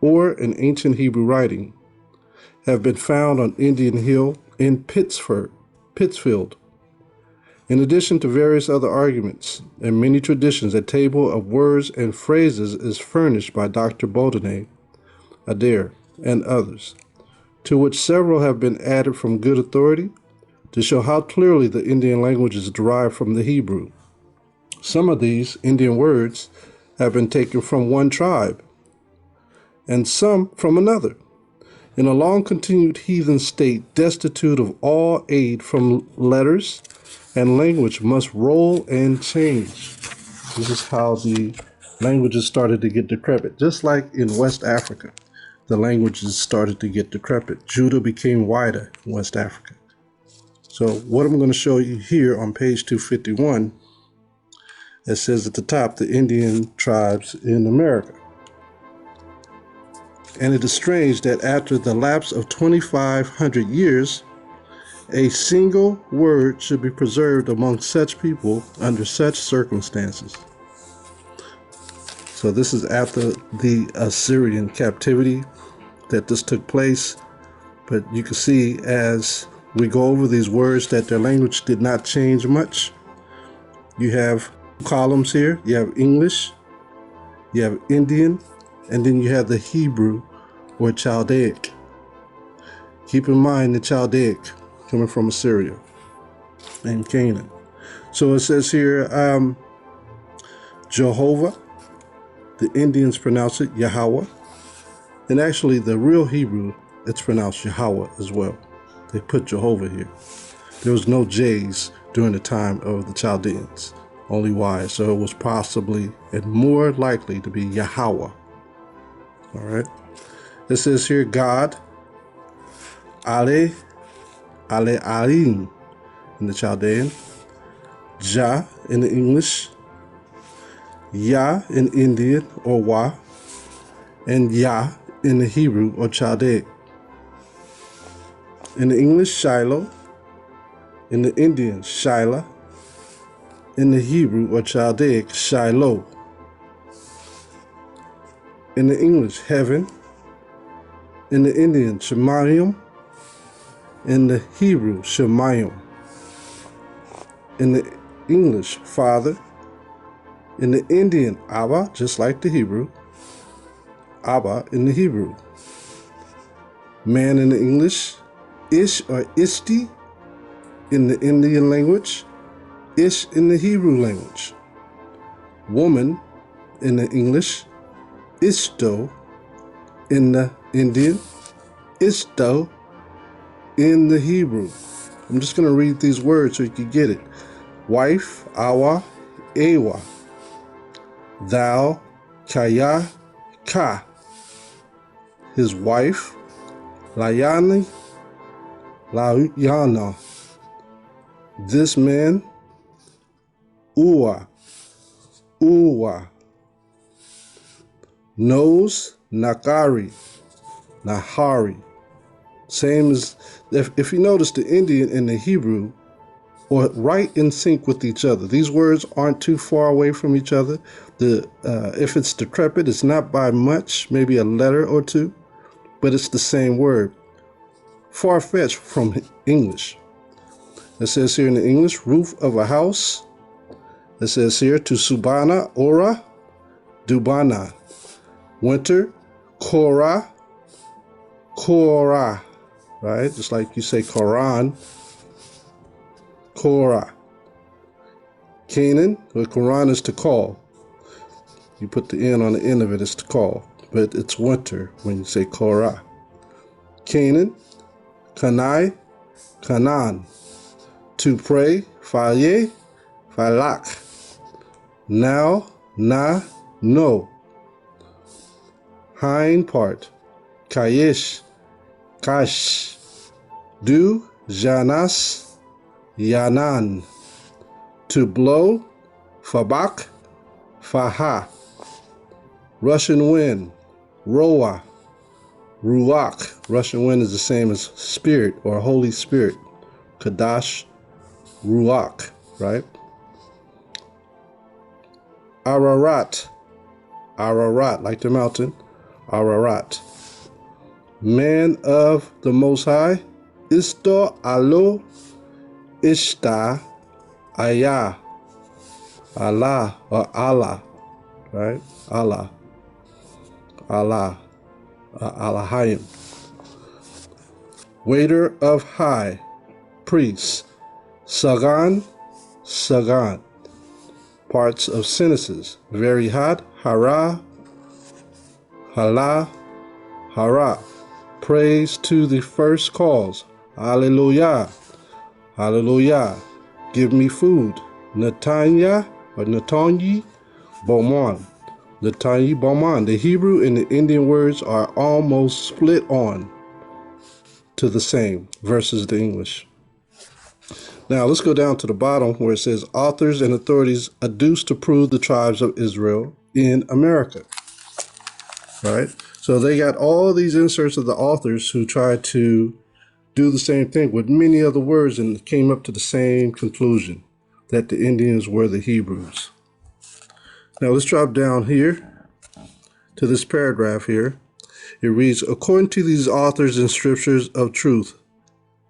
or in ancient Hebrew writing, have been found on Indian Hill in Pittsfield. In addition to various other arguments and many traditions, a table of words and phrases is furnished by Dr. Baudonnet, Adair, and others, to which several have been added from good authority to show how clearly the Indian language is derived from the Hebrew. Some of these Indian words have been taken from one tribe and some from another, in a long-continued heathen state destitute of all aid from letters and language must roll and change. This is how the languages started to get decrepit. Just like in West Africa, the languages started to get decrepit. Judah became wider in West Africa. So what I'm going to show you here on page 251, it says at the top, the Indian tribes in America. And it is strange that after the lapse of 2,500 years, a single word should be preserved among such people under such circumstances. So this is after the Assyrian captivity that this took place. But you can see as we go over these words that their language did not change much. You have columns here. You have English, you have Indian, and then you have the Hebrew or Chaldaic. Keep in mind the Chaldaic coming from Assyria and Canaan. So it says here, Jehovah, the Indians pronounce it Yahawah, and actually the real Hebrew, it's pronounced Yahweh as well. They put Jehovah here. There was no J's during the time of the Chaldeans, only Y's, so it was possibly and more likely to be Yahawah. All right. It says here, God, Ale Alim in the Chaldean, Ja in the English, Ya in Indian or Wa, and Ya in the Hebrew or Chaldaic. In the English, Shiloh. In the Indian, Shilah. In the Hebrew or Chaldaic, Shiloh. In the English, heaven. In the Indian, Shemayim. In the Hebrew, Shemayim. In the English, Father. In the Indian, Abba, just like the Hebrew. Abba in the Hebrew. Man in the English, Ish or Ishti in the Indian language, Ish in the Hebrew language. Woman in the English, Ishto in the Indian, Ishto in the Hebrew. I'm just going to read these words so you can get it. Wife, Awa, Ewa. Thou, Kaya, Ka. His wife, Layani, Layana. This man, Uwa, Uwa. Nose, Nakari, Nahari. Same as, if you notice, the Indian and the Hebrew are right in sync with each other. These words aren't too far away from each other. If it's decrepit, it's not by much, maybe a letter or two, but it's the same word. Far-fetched from English. It says here in the English, roof of a house. It says here, to Subana, Ora, Dubana. Winter, Korah, Korah, right? Just like you say Quran, Korah. Canaan, the Quran is to call. You put the N on the end of it, it's to call. But it's winter when you say Korah. Canaan, Kanai, Canaan. To pray, Faye, Falak. Now, Na, no. Hind part, Kayesh, Kash. Do, Janas, Yanan. To blow, Fabak, Faha. Russian wind, Roa, Ruach. Russian wind is the same as spirit or Holy Spirit. Kadash, Ruach, right? Ararat, Ararat, like the mountain, Ararat. Man of the Most High, Isto Alo, Ishta, Ayah, Allah or Allah, right? Allah, Allah, Allahayim. Waiter of high, priest, Sagan, Sagan. Parts of sentences, very hot, Hara, Hala, Hara. Praise to the first cause, Hallelujah, Hallelujah. Give me food, Natanya or Natanyi, Bomon. Latayi Bomon. The Hebrew and the Indian words are almost split on to the same versus the English. Now let's go down to the bottom where it says authors and authorities adduced to prove the tribes of Israel in America. Right? So they got all these inserts of the authors who tried to do the same thing with many other words and came up to the same conclusion, that the Indians were the Hebrews. Now let's drop down here to this paragraph here. It reads, according to these authors and scriptures of truth,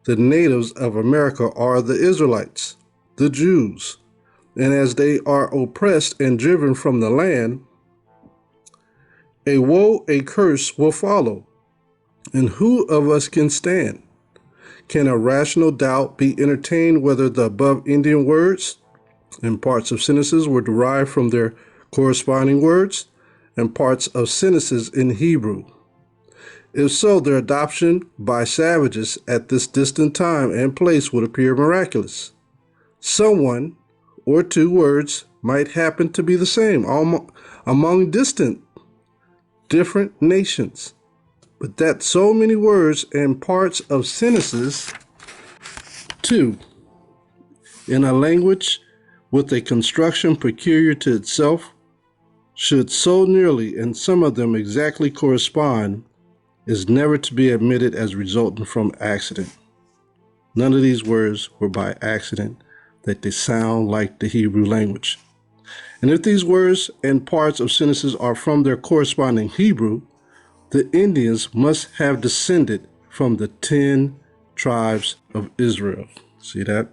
the natives of America are the Israelites, the Jews, and as they are oppressed and driven from the land, a woe, a curse will follow. And who of us can stand? Can a rational doubt be entertained whether the above Indian words and parts of sentences were derived from their corresponding words and parts of sentences in Hebrew? If so, their adoption by savages at this distant time and place would appear miraculous. Someone or two words might happen to be the same among different nations, but that so many words and parts of sentences, too, in a language with a construction peculiar to itself, should so nearly, and some of them exactly correspond, is never to be admitted as resulting from accident. None of these words were by accident, that they sound like the Hebrew language. And if these words and parts of sentences are from their corresponding Hebrew, the Indians must have descended from the 10 tribes of Israel. See that?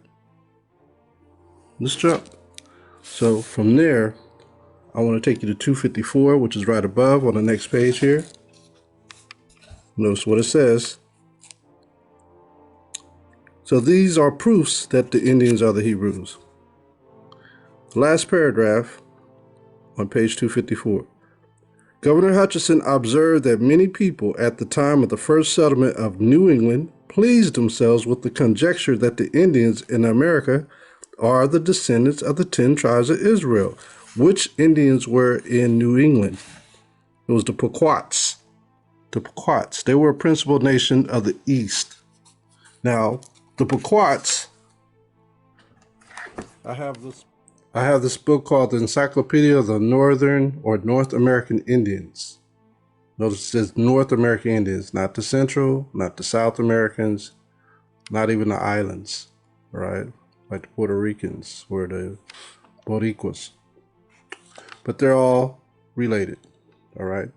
Let's jump. So from there, I want to take you to 254, which is right above on the next page here. Notice what it says. So these are proofs that the Indians are the Hebrews. Last paragraph on page 254. Governor Hutchinson observed that many people at the time of the first settlement of New England pleased themselves with the conjecture that the Indians in America are the descendants of the 10 tribes of Israel. Which Indians were in New England? It was the Pequots. The Pequots. They were a principal nation of the East. Now, the Pequots, I have this book called the Encyclopedia of the Northern or North American Indians. Notice it says North American Indians, not the Central, not the South Americans, not even the islands, right? Like the Puerto Ricans or the Boricuas. But they're all related, all right?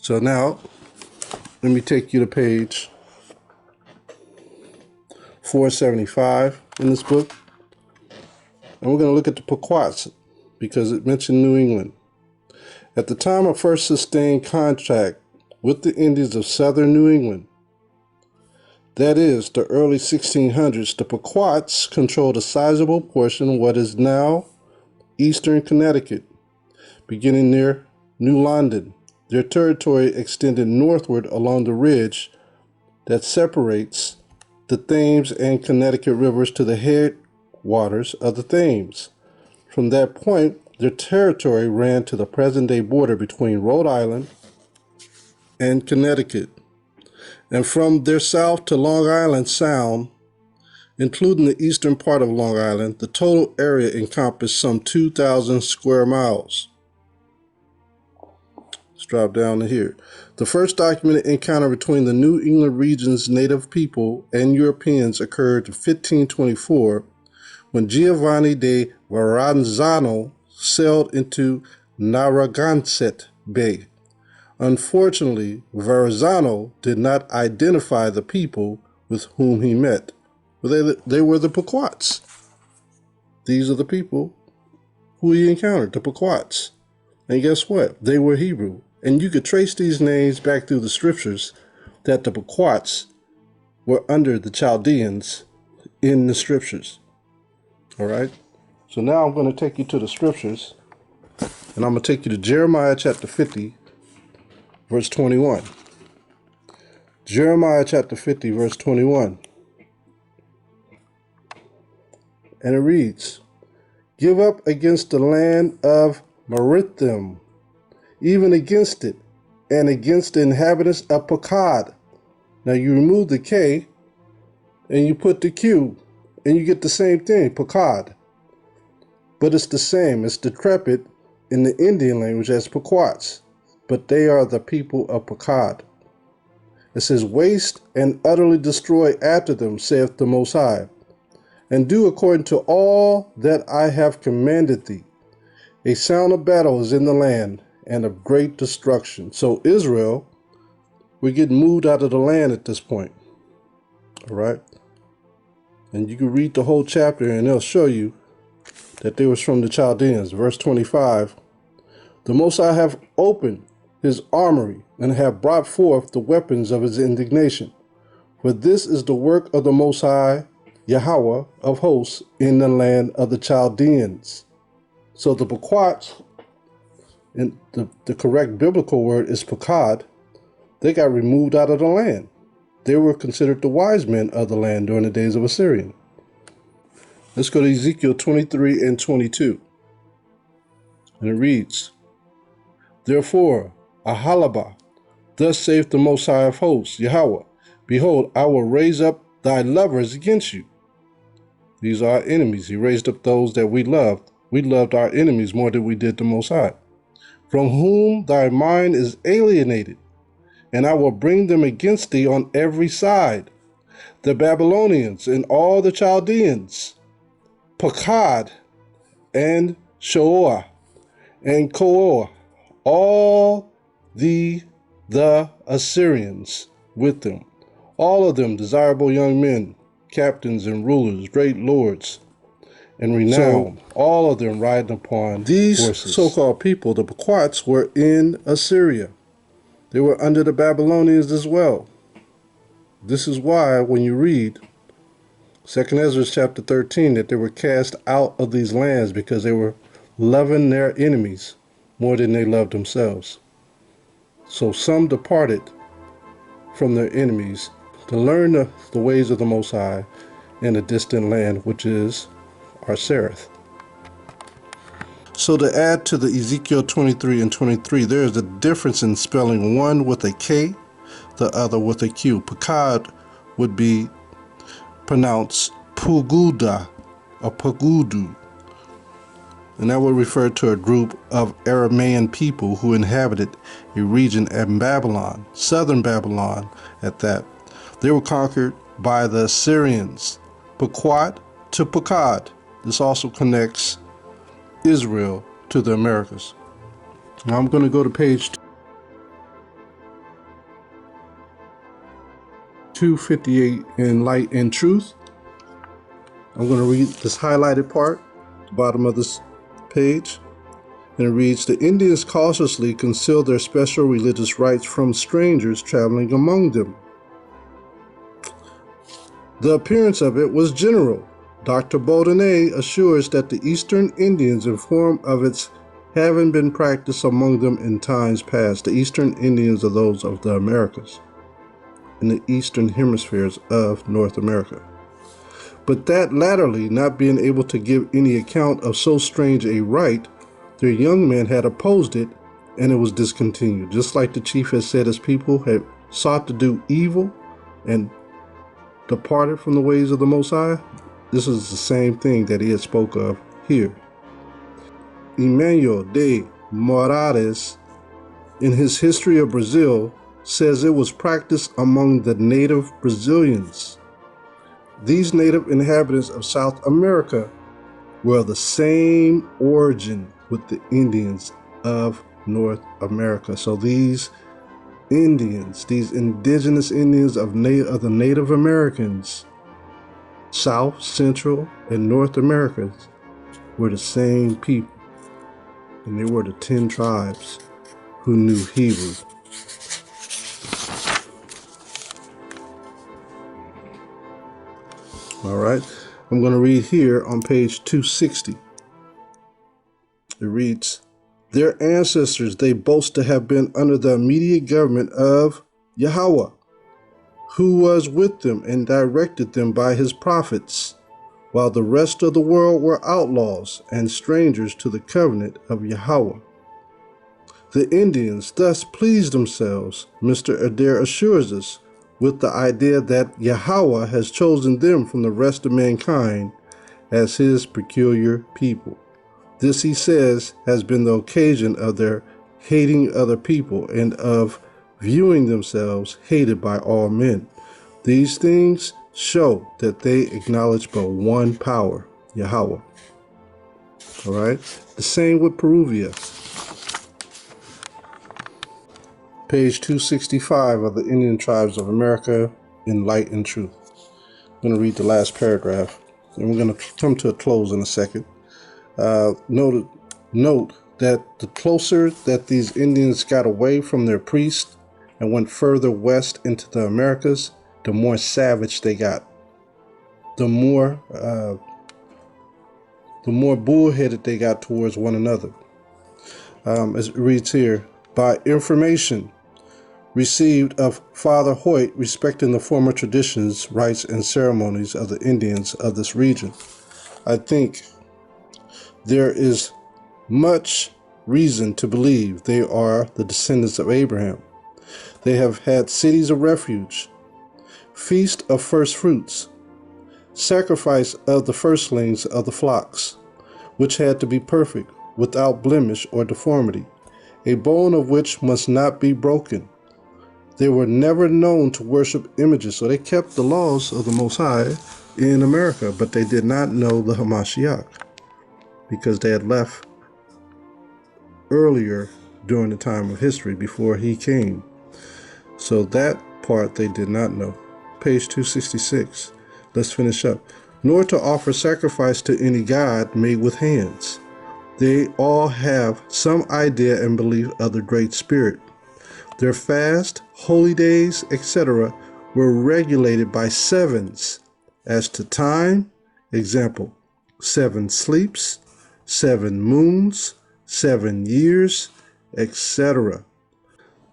So now, let me take you to page 475 in this book. And we're going to look at the Pequots because it mentioned New England. At the time of first sustained contact with the Indians of southern New England, that is, the early 1600s, the Pequots controlled a sizable portion of what is now eastern Connecticut, beginning near New London. Their territory extended northward along the ridge that separates the Thames and Connecticut rivers to the headwaters of the Thames. From that point, their territory ran to the present-day border between Rhode Island and Connecticut, and from their south to Long Island Sound, including the eastern part of Long Island, the total area encompassed some 2,000 square miles. Let's drop down to here. The first documented encounter between the New England region's native people and Europeans occurred in 1524 when Giovanni de Verrazzano sailed into Narragansett Bay. Unfortunately, Verrazzano did not identify the people with whom he met. They were the Pequots. These are the people who he encountered, the Pequots. And guess what? They were Hebrew. And you could trace these names back through the scriptures that the Pequots were under the Chaldeans in the scriptures. All right? So now I'm going to take you to the scriptures, and I'm going to take you to Jeremiah chapter 50, verse 21. Jeremiah chapter 50, verse 21. And it reads, "Give up against the land of Marithim, even against it, and against the inhabitants of Pakad. Now you remove the K, and you put the Q, and you get the same thing, Pakad. But it's the same, it's decrepit in the Indian language as Pequots, but they are the people of Pakad. It says, waste and utterly destroy after them, saith the Most High, and do according to all that I have commanded thee. A sound of battle is in the land, and of great destruction. So Israel, we're getting moved out of the land at this point. All right? And you can read the whole chapter, and they'll show you that they was from the Chaldeans. Verse 25, the Most High have opened his armory, and have brought forth the weapons of his indignation. For this is the work of the Most High, Yahawashi of hosts, in the land of the Chaldeans. So the Pequots, and the correct biblical word is Pakad, they got removed out of the land. They were considered the wise men of the land during the days of Assyrian. Let's go to Ezekiel 23 and 22. And it reads, therefore, Ahalabah, thus saith the Most High of hosts, Yahweh, behold, I will raise up thy lovers against you. These are our enemies. He raised up those that we loved. We loved our enemies more than we did the Most High. From whom thy mind is alienated, and I will bring them against thee on every side. The Babylonians and all the Chaldeans, Pakad and Shoah and Koah, all the Assyrians with them, all of them desirable young men, captains and rulers, great lords and renowned, all of them riding upon these horses. So-called people, the Pequots, were in Assyria. They were under the Babylonians as well. This is why when you read 2 Ezra chapter 13, that they were cast out of these lands because they were loving their enemies more than they loved themselves. So some departed from their enemies to learn the ways of the Most High in a distant land, which is Arsareth. So to add to the Ezekiel 23 and 23, there is a difference in spelling, one with a K, the other with a Q. Pakad would be pronounced Puguda or Pagudu, and that would refer to a group of Aramaean people who inhabited a region in Babylon, southern Babylon at that. They were conquered by the Assyrians. Pequot to Pakad. This also connects Israel to the Americas. Now I'm going to go to page 258 in Light and Truth. I'm going to read this highlighted part, the bottom of this page, and it reads, the Indians cautiously concealed their special religious rites from strangers traveling among them. The appearance of it was general. Dr. Boudinot assures that the Eastern Indians informed of its having been practiced among them in times past. The Eastern Indians are those of the Americas, in the Eastern hemispheres of North America. But that latterly, not being able to give any account of so strange a rite, their young men had opposed it, and it was discontinued. Just like the chief had said, his people had sought to do evil and departed from the ways of the Most High. This is the same thing that he had spoke of here. Emmanuel de Moraes, in his History of Brazil, says it was practiced among the native Brazilians. These native inhabitants of South America were of the same origin with the Indians of North America. So these Indians, these indigenous Indians of the Native Americans, South, Central, and North Americas, were the same people. And they were the 10 tribes who knew Hebrew. All right, I'm going to read here on page 260. It reads, their ancestors, they boast to have been under the immediate government of Yahweh, who was with them and directed them by his prophets. while the rest of the world were outlaws and strangers to the covenant of Yahweh. The Indians thus pleased themselves, Mr. Adair assures us, with the idea that Yahweh has chosen them from the rest of mankind as his peculiar people. This, he says, has been the occasion of their hating other people and of viewing themselves hated by all men. These things show that they acknowledge but one power, Yahweh. All right? The same with Peruvia. Page 265 of the Indian Tribes of America in Light and Truth. I'm going to read the last paragraph, and we're going to come to a close in a second. Note that the closer that these Indians got away from their priests and went further west into the Americas, the more savage they got. The more bullheaded they got towards one another. As it reads here, by information received of Father Hoyt respecting the former traditions, rites, and ceremonies of the Indians of this region, I think there is much reason to believe they are the descendants of Abraham. They have had cities of refuge, feast of first fruits, sacrifice of the firstlings of the flocks, which had to be perfect, without blemish or deformity, a bone of which must not be broken. They were never known to worship images, so they kept the laws of the Most High in America, but they did not know the Hamashiach because they had left earlier during the time of history before he came. So that part they did not know. Page 266. Let's finish up. Nor to offer sacrifice to any god made with hands. They all have some idea and belief of the Great Spirit. Their fast, holy days, etc. were regulated by sevens. As to time, example, 7 sleeps, 7 moons, 7 years, etc.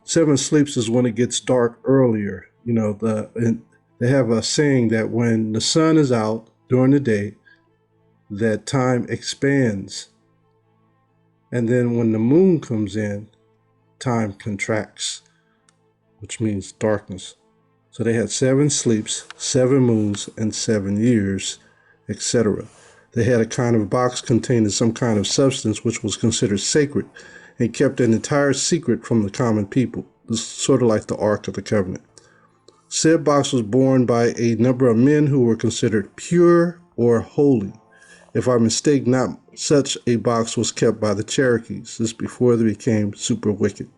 7 sleeps is when it gets dark earlier. You know, they have a saying that when the sun is out during the day, that time expands. And then when the moon comes in, time contracts, which means darkness. So they had 7 sleeps, 7 moons, and 7 years, etc. They had a kind of box containing some kind of substance which was considered sacred and kept an entire secret from the common people. This is sort of like the Ark of the Covenant. Said box was borne by a number of men who were considered pure or holy. If I mistake not, such a box was kept by the Cherokees. This before they became super wicked.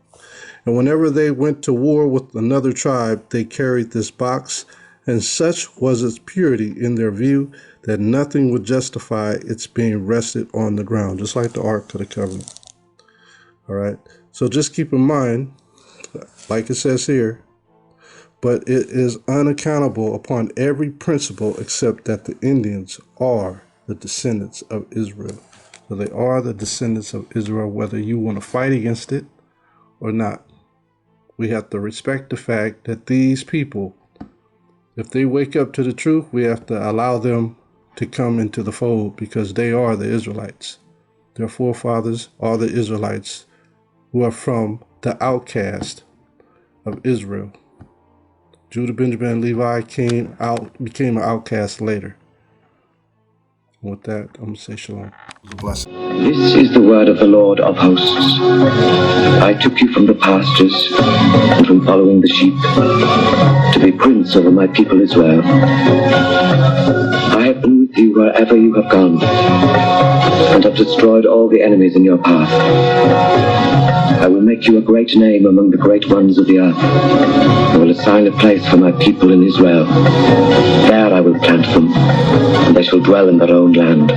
And whenever they went to war with another tribe, they carried this box, and such was its purity in their view that nothing would justify its being rested on the ground, just like the Ark of the Covenant. All right, so just keep in mind, like it says here, but it is unaccountable upon every principle except that the Indians are the descendants of Israel. So they are the descendants of Israel, whether you want to fight against it or not. We have to respect the fact that these people, if they wake up to the truth, we have to allow them to come into the fold because they are the Israelites. Their forefathers are the Israelites who are from the outcast of Israel. Judah, Benjamin, and Levi became an outcast later. And with that, I'm going to say shalom. Blessing. This is the word of the Lord of hosts. I took you from the pastures and from following the sheep to be prince over my people Israel. I have been with you wherever you have gone and have destroyed all the enemies in your path. I will make you a great name among the great ones of the earth. I will assign a place for my people in Israel. There I will plant them, and they shall dwell in their own land.